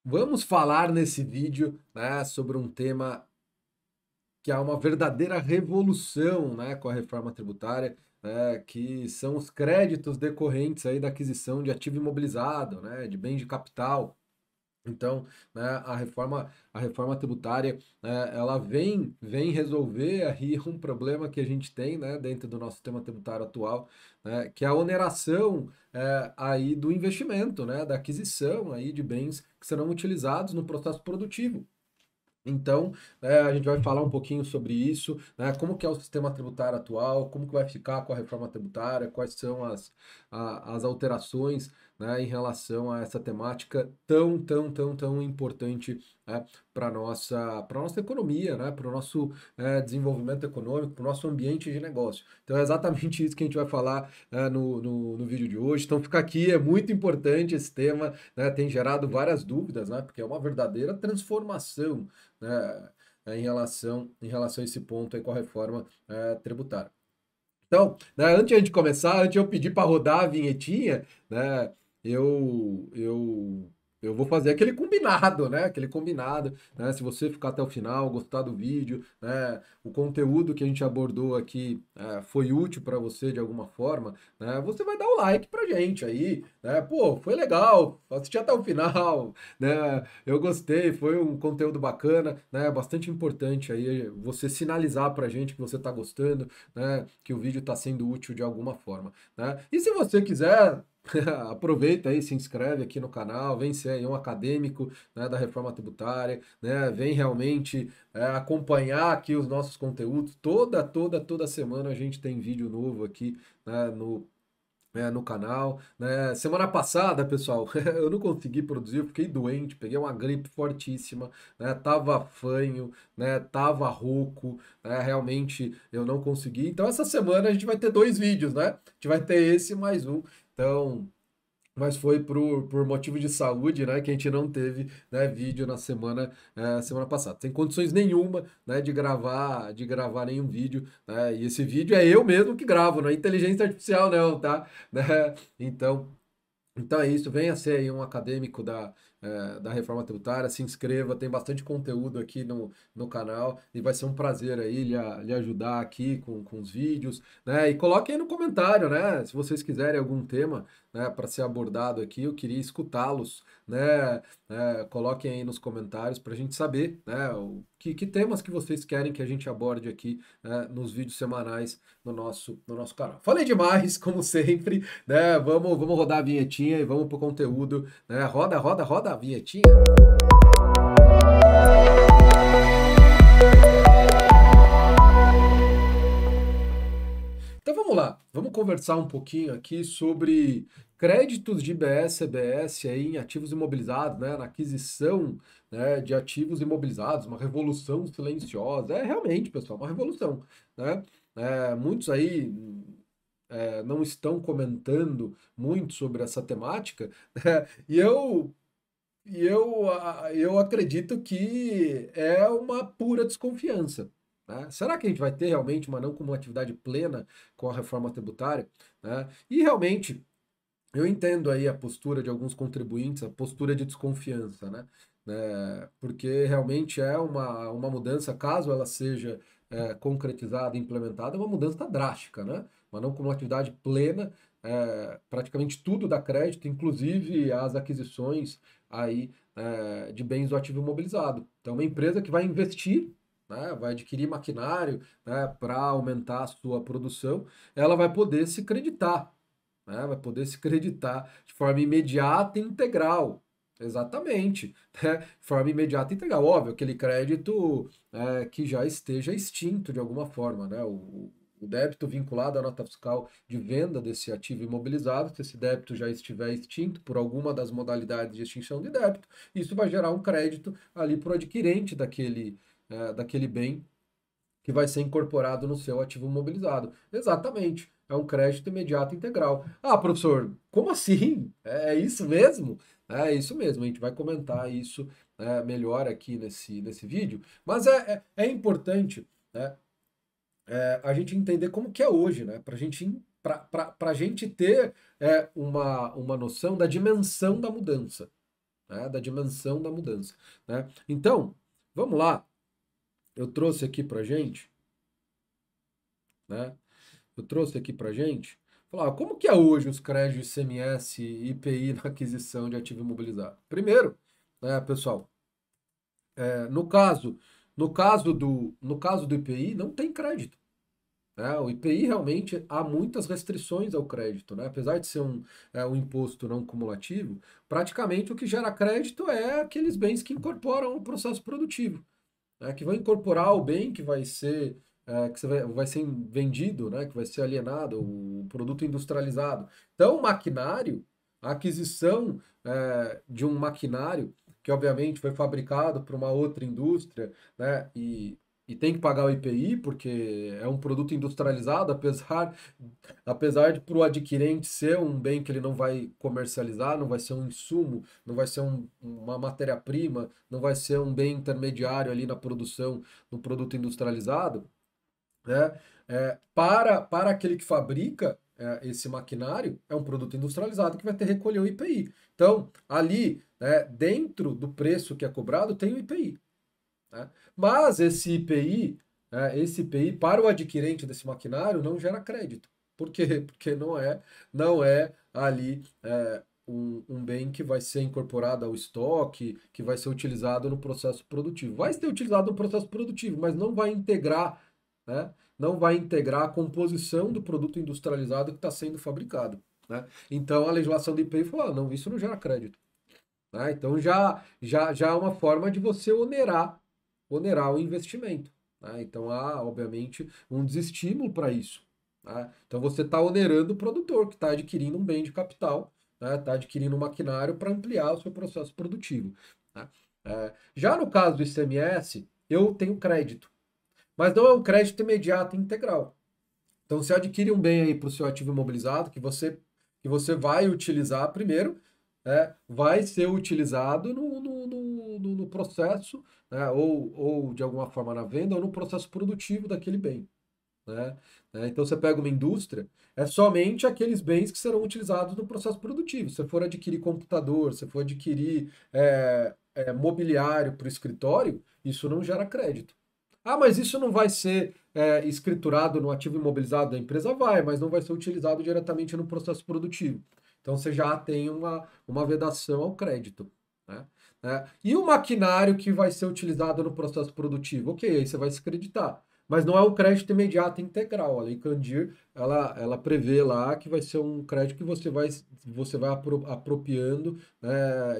Vamos falar nesse vídeo, né, sobre um tema que há uma verdadeira revolução, né, com a reforma tributária, né, que são os créditos decorrentes aí da aquisição de ativo imobilizado, né, de bens de capital. Então, né, a reforma tributária, né, ela vem resolver aí um problema que a gente tem, né, dentro do nosso sistema tributário atual, né, que é a oneração aí do investimento, né, da aquisição aí de bens que serão utilizados no processo produtivo. Então, a gente vai falar um pouquinho sobre isso, né, como que é o sistema tributário atual, como que vai ficar com a reforma tributária, quais são as alterações, né, em relação a essa temática tão importante, né, para nossa economia, né, para o nosso desenvolvimento econômico, para o nosso ambiente de negócio. Então é exatamente isso que a gente vai falar no vídeo de hoje. Então fica aqui, é muito importante esse tema, né, tem gerado várias dúvidas, né, porque é uma verdadeira transformação, né, em relação a esse ponto aí com a reforma tributária. Então, né, antes de a gente começar, antes de eu pedir para rodar a vinhetinha, né, eu, eu, eu vou fazer aquele combinado, né? Aquele combinado, né? Se você ficar até o final, gostar do vídeo, né? O conteúdo que a gente abordou aqui foi útil para você de alguma forma, né? Você vai dar o like pra gente aí, né? Pô, foi legal, assisti até o final, né? Eu gostei, foi um conteúdo bacana, né? Bastante importante aí você sinalizar pra gente que você tá gostando, né, que o vídeo está sendo útil de alguma forma, né? E se você quiser, aproveita aí, se inscreve aqui no canal, vem ser aí um acadêmico, né, da reforma tributária, né? Vem realmente acompanhar aqui os nossos conteúdos. Toda semana a gente tem vídeo novo aqui, né, no canal, né? Semana passada, pessoal, eu não consegui produzir, eu fiquei doente, peguei uma gripe fortíssima, né? Tava fanho, né? Tava rouco, né? Realmente eu não consegui. Então essa semana a gente vai ter dois vídeos, né? A gente vai ter esse e mais um. Então, mas foi por motivo de saúde, né, que a gente não teve, né, vídeo na semana passada. Sem condições nenhuma, né, de gravar nenhum vídeo, né, e esse vídeo é eu mesmo que gravo, não é inteligência artificial não, tá? Né? Então é isso, venha ser aí um acadêmico da reforma tributária, se inscreva, tem bastante conteúdo aqui no canal e vai ser um prazer aí lhe ajudar aqui com os vídeos, né? E coloque aí no comentário, né? Se vocês quiserem algum tema, né, para ser abordado aqui, eu queria escutá-los, né? Coloquem aí nos comentários para a gente saber, né, que temas que vocês querem que a gente aborde aqui, né, nos vídeos semanais no nosso canal. Falei demais, como sempre, né? Vamos rodar a vinhetinha e vamos pro conteúdo, né? Roda a vinhetinha. Então vamos lá, vamos conversar um pouquinho aqui sobre créditos de IBS, CBS aí em ativos imobilizados, né? Na aquisição, né, de ativos imobilizados, uma revolução silenciosa. É realmente, pessoal, uma revolução, né? Muitos aí não estão comentando muito sobre essa temática, né? E eu acredito que é uma pura desconfiança, né? Será que a gente vai ter realmente uma não cumulatividade plena com a reforma tributária, né? E realmente eu entendo aí a postura de alguns contribuintes, a postura de desconfiança, né? Porque realmente é uma mudança, caso ela seja concretizada e implementada, é uma mudança drástica, né? Uma não cumulatividade plena, praticamente tudo dá crédito, inclusive as aquisições aí de bens do ativo imobilizado. Então, uma empresa que vai investir, né, vai adquirir maquinário, né, para aumentar a sua produção, ela vai poder se creditar, né? Vai poder se creditar de forma imediata e integral. Exatamente, né? De forma imediata e integral. Óbvio, aquele crédito que já esteja extinto de alguma forma, né? O débito vinculado à nota fiscal de venda desse ativo imobilizado, se esse débito já estiver extinto por alguma das modalidades de extinção de débito, isso vai gerar um crédito ali para o adquirente daquele bem que vai ser incorporado no seu ativo mobilizado. Exatamente. É um crédito imediato integral. Ah, professor, como assim? É isso mesmo? É isso mesmo. A gente vai comentar isso melhor aqui nesse vídeo. Mas é importante, né, a gente entender como que é hoje, né? Para a gente ter uma noção da dimensão da mudança. né, da dimensão da mudança. Né? Então, vamos lá. Eu trouxe aqui para gente, né? Eu trouxe aqui para gente, falar como que é hoje os créditos ICMS e IPI na aquisição de ativo imobilizado. Primeiro, né, pessoal, no caso do IPI não tem crédito. Né? O IPI realmente há muitas restrições ao crédito, né? Apesar de ser um imposto não cumulativo, praticamente o que gera crédito é aqueles bens que incorporam o processo produtivo, né, que vão incorporar o bem que vai ser vai ser vendido, né, que vai ser alienado, o produto industrializado. Então, o maquinário, a aquisição de um maquinário que obviamente foi fabricado para uma outra indústria, né, e tem que pagar o IPI porque é um produto industrializado, apesar de para o adquirente ser um bem que ele não vai comercializar, não vai ser um insumo, não vai ser uma matéria-prima, não vai ser um bem intermediário ali na produção, no produto industrializado, né? Para aquele que fabrica esse maquinário, é um produto industrializado que vai ter que recolher o IPI. Então, ali, né, dentro do preço que é cobrado, tem o IPI. Né? Mas esse IPI para o adquirente desse maquinário não gera crédito. Por quê? Porque não é ali um bem que vai ser incorporado ao estoque, que vai ser utilizado no processo produtivo. Vai ser utilizado no processo produtivo, mas não vai integrar, né? Não vai integrar a composição do produto industrializado que está sendo fabricado. Né? Então a legislação do IPI falou: não, isso não gera crédito. Né? Então já é uma forma de você onerar o investimento. Né? Então há, obviamente, um desestímulo para isso. Né? Então você está onerando o produtor que está adquirindo um bem de capital, está adquirindo um maquinário para ampliar o seu processo produtivo. Né? Já no caso do ICMS, eu tenho crédito, mas não é um crédito imediato e integral. Então você adquire um bem aí para o seu ativo imobilizado que você vai utilizar primeiro, vai ser utilizado no processo, né, ou de alguma forma na venda, ou no processo produtivo daquele bem. Né? Então você pega uma indústria, é somente aqueles bens que serão utilizados no processo produtivo. Se for adquirir computador, se for adquirir mobiliário para o escritório, isso não gera crédito. Ah, mas isso não vai ser escriturado no ativo imobilizado da empresa? Vai, mas não vai ser utilizado diretamente no processo produtivo. Então você já tem uma vedação ao crédito. Né? E o maquinário que vai ser utilizado no processo produtivo? Ok, aí você vai se creditar. Mas não é um crédito imediato integral. A Lei Candir, ela prevê lá que vai ser um crédito que você vai apropriando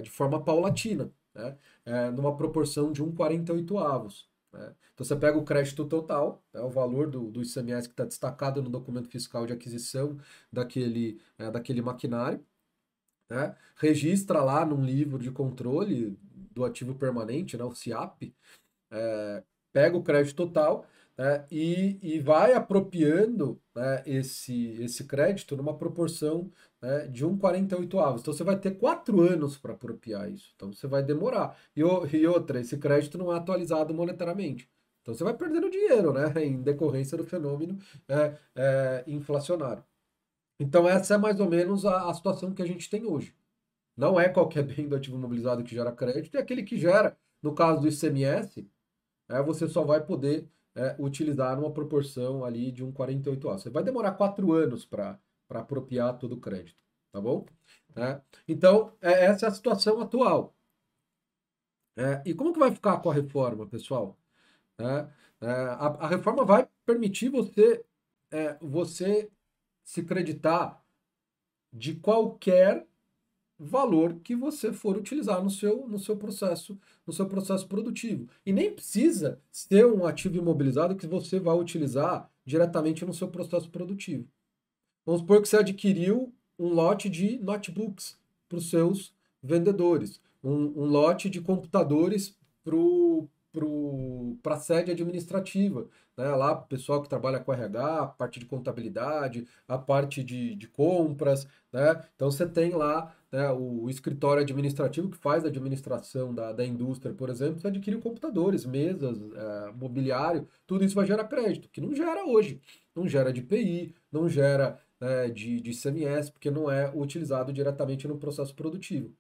de forma paulatina, né? Numa proporção de 1,48 avos. Né? Então você pega o crédito total, né, o valor do ICMS que está destacado no documento fiscal de aquisição daquele maquinário, né? Registra lá num livro de controle do ativo permanente, né, o CIAP, pega o crédito total, né, e vai apropriando, né, esse crédito numa proporção, né, de 1,48 avos. Então você vai ter 4 anos para apropriar isso. Então você vai demorar. E outra, esse crédito não é atualizado monetariamente. Então você vai perdendo dinheiro, né, em decorrência do fenômeno inflacionário. Então essa é mais ou menos a situação que a gente tem hoje. Não é qualquer bem do ativo imobilizado que gera crédito, é aquele que gera, no caso do ICMS, você só vai poder utilizar numa proporção ali de 1,48 avos. Você vai demorar 4 anos para apropriar todo o crédito, tá bom? Então, essa é a situação atual. E como que vai ficar com a reforma, pessoal? A reforma vai permitir você se creditar de qualquer valor que você for utilizar no seu processo produtivo. E nem precisa ser um ativo imobilizado que você vai utilizar diretamente no seu processo produtivo. Vamos supor que você adquiriu um lote de notebooks para os seus vendedores, um lote de computadores para a sede administrativa, né? Lá, o pessoal que trabalha com RH, a parte de contabilidade, a parte de compras, né? Então você tem lá, né, o escritório administrativo que faz a administração da indústria, por exemplo, você adquire computadores, mesas, mobiliário, tudo isso vai gerar crédito, que não gera hoje. Não gera de IPI, não gera de ICMS, porque não é utilizado diretamente no processo produtivo.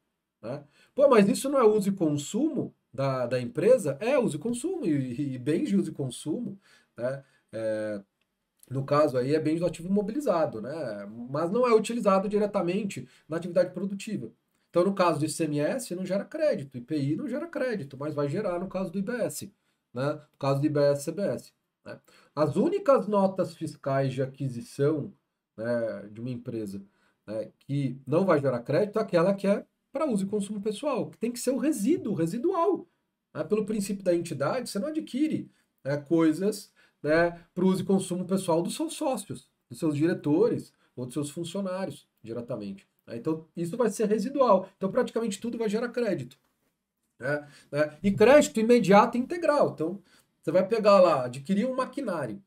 Né? Pô, mas isso não é uso e consumo da empresa? É uso e consumo, e bens de uso e consumo, né? É, no caso aí é bem do ativo imobilizado, né? Mas não é utilizado diretamente na atividade produtiva. Então, no caso do ICMS, não gera crédito, IPI não gera crédito, mas vai gerar no caso do IBS, né? No caso do IBS, CBS. Né? As únicas notas fiscais de aquisição, né, de uma empresa, né, que não vai gerar crédito é aquela que é para uso e consumo pessoal, que tem que ser o resíduo, residual. Né? Pelo princípio da entidade, você não adquire, né, coisas, né, para o uso e consumo pessoal dos seus sócios, dos seus diretores ou dos seus funcionários diretamente. Né? Então, isso vai ser residual. Então, praticamente tudo vai gerar crédito. Né? E crédito imediato e integral. Então, você vai pegar lá, adquirir um maquinário.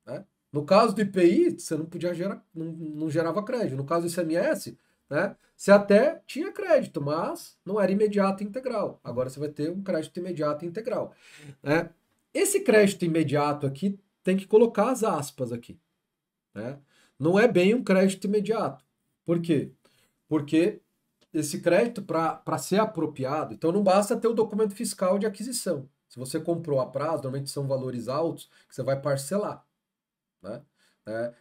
Né? No caso do IPI, você não podia gerar, não gerava crédito. No caso do ICMS, né, você até tinha crédito, mas não era imediato e integral. Agora você vai ter um crédito imediato e integral. Né? Esse crédito imediato aqui tem que colocar as aspas aqui. Né? Não é bem um crédito imediato. Por quê? Porque esse crédito, para ser apropriado, então não basta ter o documento fiscal de aquisição. Se você comprou a prazo, normalmente são valores altos, que você vai parcelar. Né?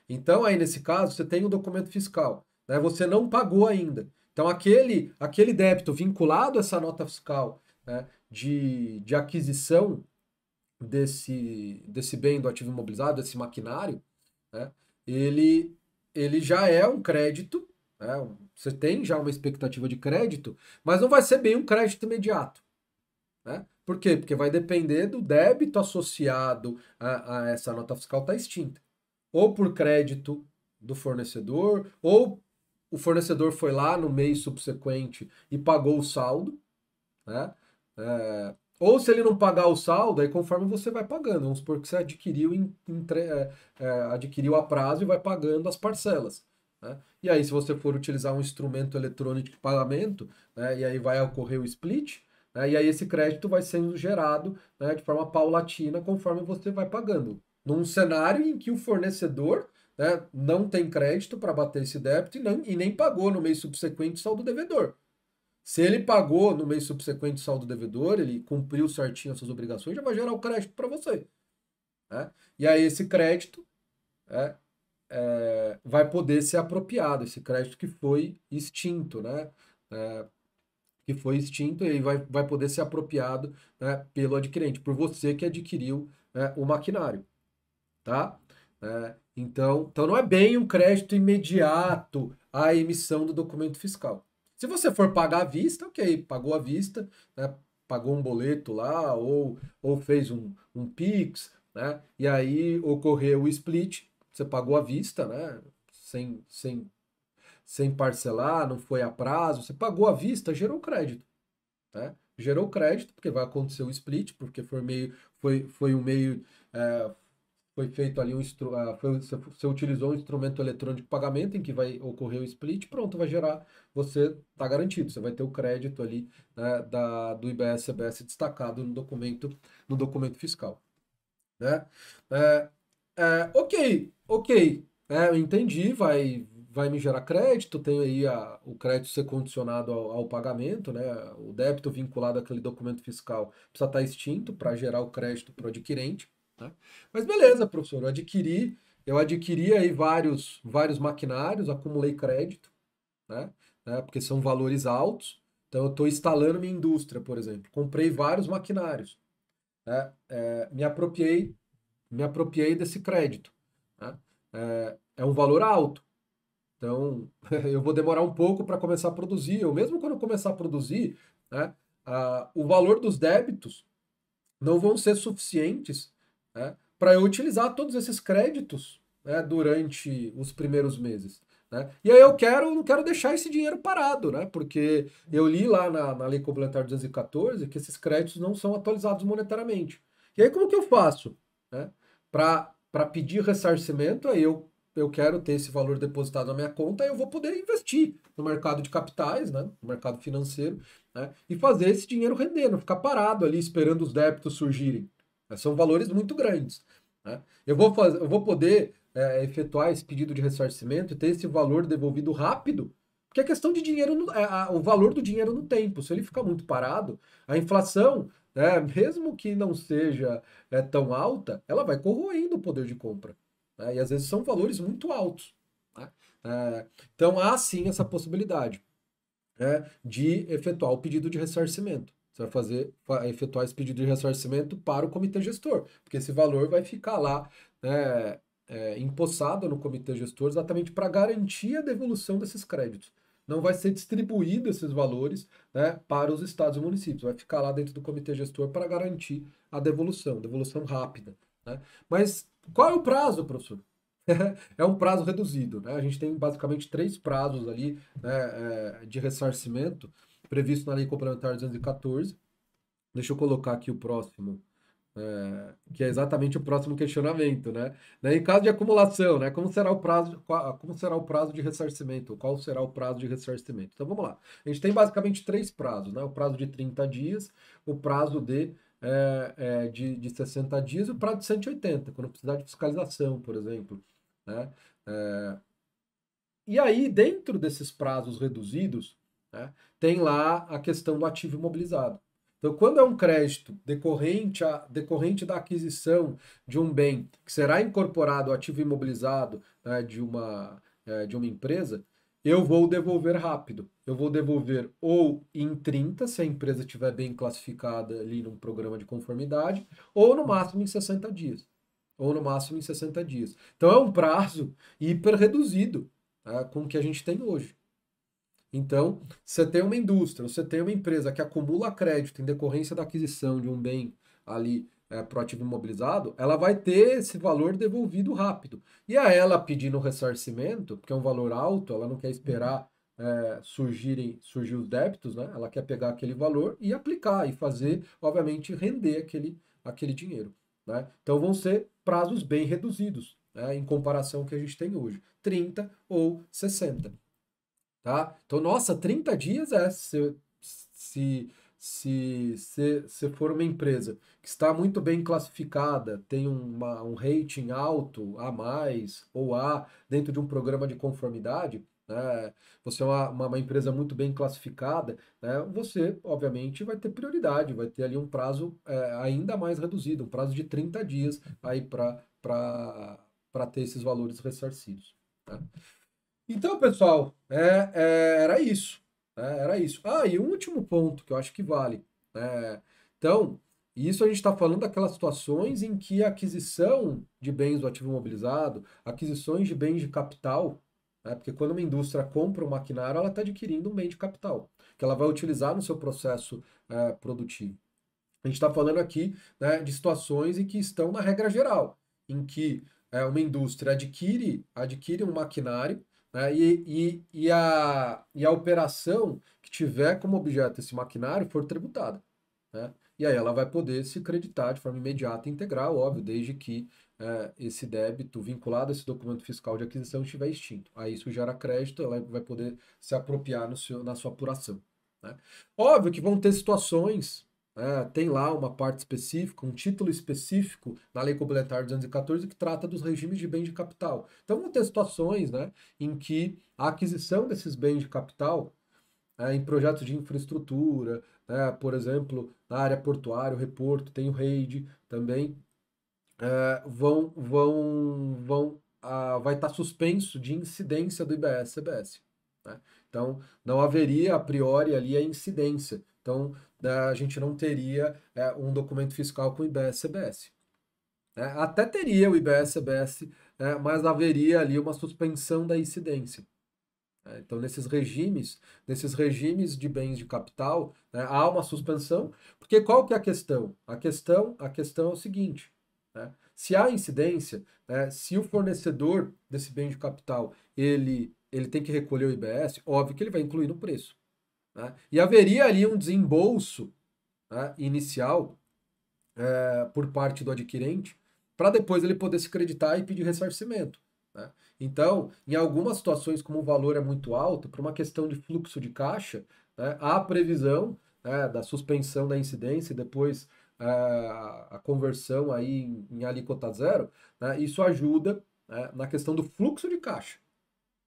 Então, aí nesse caso, você tem o documento fiscal. Né? Você não pagou ainda. Então, aquele débito vinculado a essa nota fiscal, né, de aquisição desse bem do ativo imobilizado, desse maquinário, né, ele, ele já é um crédito, né, você tem já uma expectativa de crédito, mas não vai ser bem um crédito imediato. Né? Por quê? Porque vai depender do débito associado a essa nota fiscal estar extinta. Ou por crédito do fornecedor, ou o fornecedor foi lá no mês subsequente e pagou o saldo, né? Ou se ele não pagar o saldo, aí conforme você vai pagando. Vamos supor que você adquiriu a prazo e vai pagando as parcelas. Né? E aí, se você for utilizar um instrumento eletrônico de pagamento, né, e aí vai ocorrer o split, né, e aí esse crédito vai sendo gerado, né, de forma paulatina conforme você vai pagando. Num cenário em que o fornecedor, né, não tem crédito para bater esse débito e nem pagou no mês subsequente o saldo devedor. Se ele pagou no mês subsequente o saldo devedor, ele cumpriu certinho as suas obrigações, já vai gerar o crédito para você. Né? E aí esse crédito, né, vai poder ser apropriado, esse crédito que foi extinto, né? Que foi extinto e vai poder ser apropriado, né, pelo adquirente, por você que adquiriu, né, o maquinário. Tá? Então não é bem um crédito imediato à emissão do documento fiscal. Se você for pagar à vista, ok, pagou à vista, né, pagou um boleto lá ou fez um Pix, né, e aí ocorreu o split, você pagou à vista, né, sem parcelar, não foi a prazo, você pagou à vista, gerou crédito. Né? Gerou crédito, porque vai acontecer o split, porque foi um meio. É, foi feito ali você utilizou um instrumento eletrônico de pagamento em que vai ocorrer o split, pronto, vai gerar, você está garantido, você vai ter o crédito ali, né, do IBS-CBS destacado no documento fiscal. Né? É, ok, eu entendi, vai me gerar crédito, tem aí o crédito ser condicionado ao pagamento, né? O débito vinculado àquele documento fiscal precisa estar extinto para gerar o crédito para o adquirente. Né? Mas beleza, professor, eu adquiri aí vários maquinários, acumulei crédito, né? Porque são valores altos. Então eu estou instalando minha indústria, por exemplo. Comprei vários maquinários. Né? Me apropriei desse crédito. Né? É um valor alto. Então, eu vou demorar um pouco para começar a produzir. Ou mesmo quando eu começar a produzir, né, o valor dos débitos não vão ser suficientes, né, para eu utilizar todos esses créditos, né, durante os primeiros meses. Né? E aí eu não quero deixar esse dinheiro parado, né? Porque eu li lá na Lei Complementar 214 que esses créditos não são atualizados monetariamente. E aí como que eu faço? Né? Para pedir ressarcimento, aí eu quero ter esse valor depositado na minha conta, aí eu vou poder investir no mercado de capitais, né? No mercado financeiro, né? E fazer esse dinheiro render, não ficar parado ali esperando os débitos surgirem. São valores muito grandes. Né? Eu vou poder efetuar esse pedido de ressarcimento e ter esse valor devolvido rápido, Porque é questão de dinheiro, o valor do dinheiro no tempo. Se ele ficar muito parado, a inflação, né, mesmo que não seja tão alta, ela vai corroendo o poder de compra. Né? E às vezes são valores muito altos. Né? Então há sim essa possibilidade, né, de efetuar o pedido de ressarcimento. Você vai efetuar esse pedido de ressarcimento para o comitê gestor, porque esse valor vai ficar lá, né, empossado no comitê gestor exatamente para garantir a devolução desses créditos. Não vai ser distribuído esses valores, né, para os estados e municípios. Vai ficar lá dentro do comitê gestor para garantir a devolução rápida. Né? Mas qual é o prazo, professor? É um prazo reduzido, né? A gente tem basicamente 3 prazos ali, né, de ressarcimento previsto na Lei Complementar 214. Deixa eu colocar aqui o próximo, que é exatamente o próximo questionamento, né? Em caso de acumulação, né? Como será o prazo de ressarcimento? Qual será o prazo de ressarcimento? Então vamos lá. A gente tem basicamente 3 prazos, né? O prazo de 30 dias, o prazo de 60 dias e o prazo de 180, quando precisar de fiscalização, por exemplo. Né? É, e aí, dentro desses prazos reduzidos, né, tem lá a questão do ativo imobilizado. Então, quando é um crédito decorrente da aquisição de um bem que será incorporado ao ativo imobilizado, né, de uma empresa, eu vou devolver rápido. Eu vou devolver ou em 30, se a empresa estiver bem classificada ali num programa de conformidade, ou no máximo em 60 dias. Ou no máximo em 60 dias. Então é um prazo hiper reduzido, tá, com o que a gente tem hoje. Então, você tem uma indústria, você tem uma empresa que acumula crédito em decorrência da aquisição de um bem ali para o ativo imobilizado, ela vai ter esse valor devolvido rápido. E a ela pedindo ressarcimento, porque é um valor alto, ela não quer esperar surgir os débitos, né? Ela quer pegar aquele valor e aplicar e fazer, obviamente, render aquele dinheiro. Né? Então vão ser prazos bem reduzidos, né, em comparação ao que a gente tem hoje, 30 ou 60. Tá? Então, nossa, 30 dias se for uma empresa que está muito bem classificada, tem um rating alto, A mais ou A, dentro de um programa de conformidade, né? Você é uma empresa muito bem classificada, né? Você, obviamente, vai ter prioridade, vai ter ali um prazo ainda mais reduzido, um prazo de 30 dias aí para ter esses valores ressarcidos. Tá? Então, pessoal, era isso. Né? Era isso. Ah, e um último ponto que eu acho que vale. Né? Então, isso a gente está falando daquelas situações em que a aquisição de bens do ativo imobilizado, aquisições de bens de capital, né? Porque quando uma indústria compra um maquinário, ela está adquirindo um bem de capital, que ela vai utilizar no seu processo produtivo. A gente está falando aqui, né, de situações em que estão na regra geral, em que uma indústria adquire um maquinário, né, e a operação que tiver como objeto esse maquinário for tributada. Né? E aí ela vai poder se creditar de forma imediata e integral, óbvio, desde que esse débito vinculado a esse documento fiscal de aquisição estiver extinto. Aí isso gera crédito, ela vai poder se apropriar na sua apuração. Né? Óbvio que vão ter situações, tem lá uma parte específica, um título específico na Lei Complementar 214 que trata dos regimes de bens de capital. Então vão ter situações, né, em que a aquisição desses bens de capital em projetos de infraestrutura, né, por exemplo, na área portuária, o Reporto, tem o REID também, vai estar suspenso de incidência do IBS-CBS. Né? Então, não haveria a priori ali a incidência. Então, a gente não teria um documento fiscal com IBS-CBS. Até teria o IBS-CBS, mas haveria ali uma suspensão da incidência. Então, nesses regimes de bens de capital, né, há uma suspensão, porque qual que é a questão? A questão é o seguinte, né, se há incidência, né, se o fornecedor desse bem de capital, ele tem que recolher o IBS, óbvio que ele vai incluir no preço. Né, e haveria ali um desembolso, né, inicial, por parte do adquirente, para depois ele poder se creditar e pedir ressarcimento. Né? Então, em algumas situações, como o valor é muito alto, por uma questão de fluxo de caixa, né, há a previsão, né, da suspensão da incidência e depois a conversão aí em alíquota zero, né, isso ajuda, né, na questão do fluxo de caixa.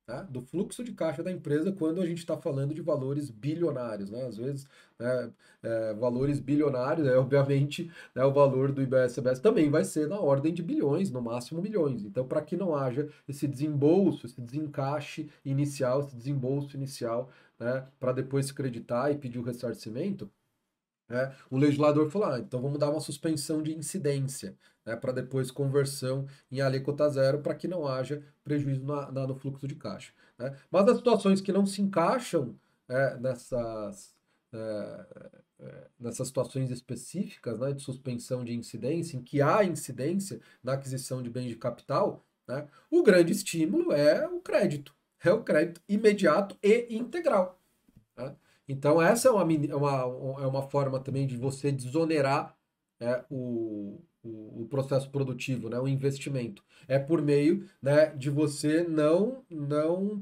né, do fluxo de caixa da empresa quando a gente está falando de valores bilionários, né? Às vezes, né, valores bilionários, obviamente, né, o valor do IBS-CBS também vai ser na ordem de bilhões, no máximo milhões. Então, para que não haja esse desembolso, esse desencaixe inicial, esse desembolso inicial, né, para depois se creditar e pedir o ressarcimento, o legislador falou, então vamos dar uma suspensão de incidência, né, para depois conversão em alíquota zero, para que não haja prejuízo no fluxo de caixa. Né? Mas as situações que não se encaixam nessas, é, nessas situações específicas, né, de suspensão de incidência, em que há incidência na aquisição de bens de capital, né, o grande estímulo é o crédito imediato e integral. Né? Então, essa é uma forma também de você desonerar o processo produtivo, né, o investimento. É por meio, né, de você não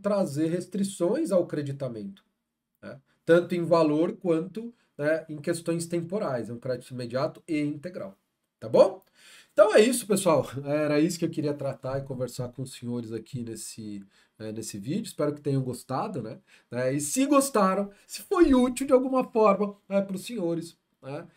trazer restrições ao creditamento, né, tanto em valor quanto, né, em questões temporais. É um crédito imediato e integral. Tá bom? Então é isso, pessoal. Era isso que eu queria tratar e conversar com os senhores aqui nesse vídeo. Espero que tenham gostado, né? E se gostaram, se foi útil de alguma forma para os senhores, né?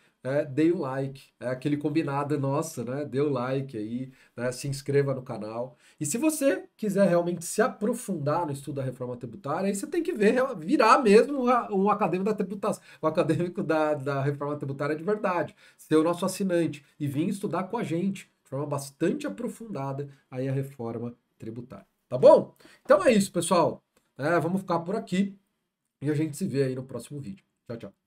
Dê o like, é aquele combinado nosso, né? Dê o like aí, né? Se inscreva no canal. E se você quiser realmente se aprofundar no estudo da reforma tributária, aí você tem que virar mesmo um acadêmico da tributação, um acadêmico da reforma tributária de verdade, ser o nosso assinante e vir estudar com a gente de forma bastante aprofundada aí a reforma tributária. Tá bom? Então é isso, pessoal. Vamos ficar por aqui e a gente se vê aí no próximo vídeo. Tchau, tchau.